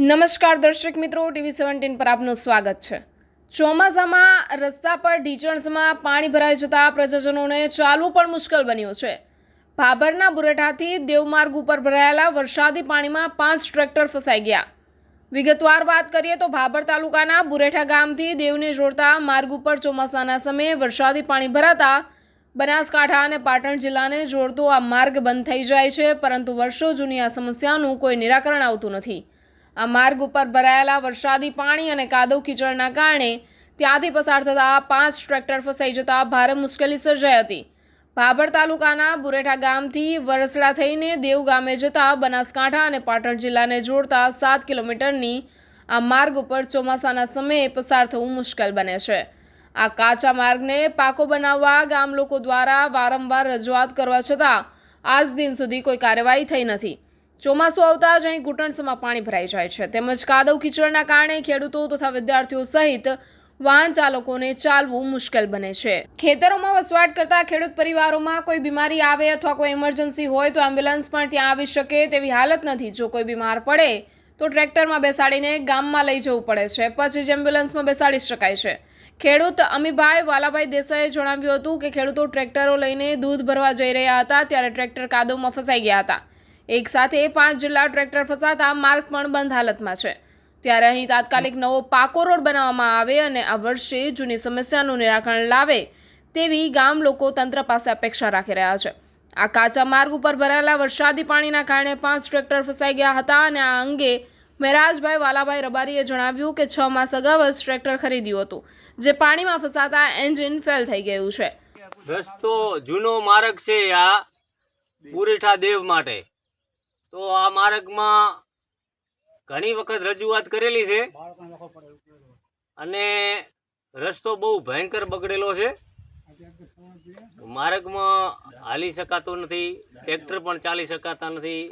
નમસ્કાર દર્શક મિત્રો, ટીવી 17 પર આપનું સ્વાગત છે। ચોમાસામાં રસ્તા પર ઢીચણસમાં પાણી ભરાઈ જતા પ્રજાજનોને ચાલવું પણ મુશ્કેલ બન્યું છે। ભાભરના બુરેઠાથી દેવમાર્ગ ઉપર ભરાયેલા વરસાદી પાણીમાં 5 ટ્રેક્ટર ફસાઈ ગયા। વિગતવાર વાત કરીએ તો ભાભર તાલુકાના બુરેઠા ગામથી દેવને જોડતા માર્ગ ઉપર ચોમાસાના સમયે વરસાદી પાણી ભરાતા બનાસકાંઠા અને પાટણ જિલ્લાને જોડતો આ માર્ગ બંધ થઈ જાય છે, પરંતુ વર્ષો જૂની આ સમસ્યાનું કોઈ નિરાકરણ આવતું નથી। આ માર્ગ ઉપર ભરાયેલા વરસાદી પાણી અને કાદવ કીચડના કારણે ત્યાંથી પસાર થતા 5 ટ્રેક્ટર ફસાઈ જતા ભારે મુશ્કેલી સર્જાઈ હતી। ભાભર તાલુકાના બુરેઠા ગામથી વરસડા થઈને દેવ ગામે જતા બનાસકાંઠા અને પાટણ જિલ્લાને જોડતા 7 કિલોમીટરની આ માર્ગ ઉપર ચોમાસાના સમયે પસાર થવું મુશ્કેલ બને છે। આ કાચા માર્ગને પાકો બનાવવા ગામ લોકો દ્વારા વારંવાર રજૂઆત કરવા છતાં આજ દિન સુધી કોઈ કાર્યવાહી થઈ નથી। ચોમાસું આવતા જ અહીં ઘૂંટણસમાં પાણી ભરાઈ જાય છે, તેમજ કાદવ કીચડના કારણે ખેડૂતો તથા વિદ્યાર્થીઓ સહિત વાહન ચાલકોને ચાલવું મુશ્કેલ બને છે। ખેતરોમાં વસવાટ કરતા ખેડૂત પરિવારોમાં કોઈ બીમારી આવે અથવા કોઈ ઇમરજન્સી હોય તો એમ્બ્યુલન્સ પણ ત્યાં આવી શકે તેવી હાલત નથી। જો કોઈ બીમાર પડે તો ટ્રેક્ટરમાં બેસાડીને ગામમાં લઈ જવું પડે છે, પછી જ એમ્બ્યુલન્સમાં બેસાડી શકાય છે। ખેડૂત અમીભાઈ વાલાભાઈ દેસાઈએ જણાવ્યું હતું કે ખેડૂતો ટ્રેક્ટરો લઈને દૂધ ભરવા જઈ રહ્યા હતા ત્યારે ટ્રેક્ટર કાદવમાં ફસાઈ ગયા હતા। એક સાથે 5 જેટલા ટ્રેક્ટર ફસાતા માર્ગ પણ બંધ હાલતમાં છે, ત્યારે અહીં તાત્કાલિક નવો પાકો રોડ બનાવવામાં આવે અને આ વર્ષે જૂની સમસ્યાનું નિરાકરણ લાવે તેવી ગામ લોકો તંત્ર પાસે અપેક્ષા રાખી રહ્યા છે। આ કાચા માર્ગ ઉપર ભરાયેલા વરસાદી પાણીના કારણે 5 ટ્રેક્ટર ફસાઈ ગયા હતા અને આ અંગે મહેરાજભાઈ વાલાભાઈ રબારીએ જણાવ્યું કે 6 માસ અગાઉ જ ટ્રેક્ટર ખરીદ્યું હતું, જે પાણીમાં ફસાતા એન્જિન ફેલ થઈ ગયું છે। રસ્તો જૂનો માર્ગ છે આ બુરેઠા દેવ માટે, તો આ માર્ગમાં ઘણી વખત રજૂઆત કરેલી છે અને રસ્તો બહુ ભયંકર બગડેલો છે। માર્ગમાં હાલી શકાતો નથી, ટ્રેક્ટર પણ ચાલી શકાતા નથી।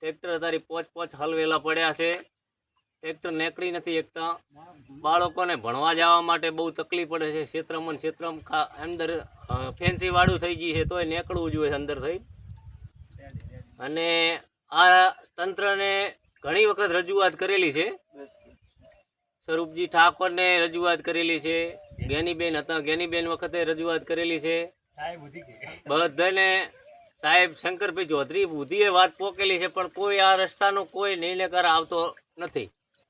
ટ્રેક્ટર તારી પોચ હલવેલા પડ્યા છે, ટ્રેક્ટર નીકળી નથી એકતા। બાળકોને ભણવા જવા માટે બહુ તકલીફ પડે છે। ક્ષેત્રમાં અંદર ફેન્સી વાળું થઈ ગઈ છે તોય નીકળવું જોઈએ અંદર થઈ। અને આ તંત્રને ઘણી વખત રજૂઆત કરેલી છે, સ્વરૂપજી ઠાકોરને રજૂઆત કરેલી છે, જ્ઞાનીબેન હતા જ્ઞાનીબેન વખતે રજૂઆત કરેલી છે, બધાને સાહેબ શંકરભાઈ ચૌધરી બુદ્ધિએ વાત પોકેલી છે, પણ કોઈ આ રસ્તાનો કોઈ નિર્ણયકાર આવતો નથી।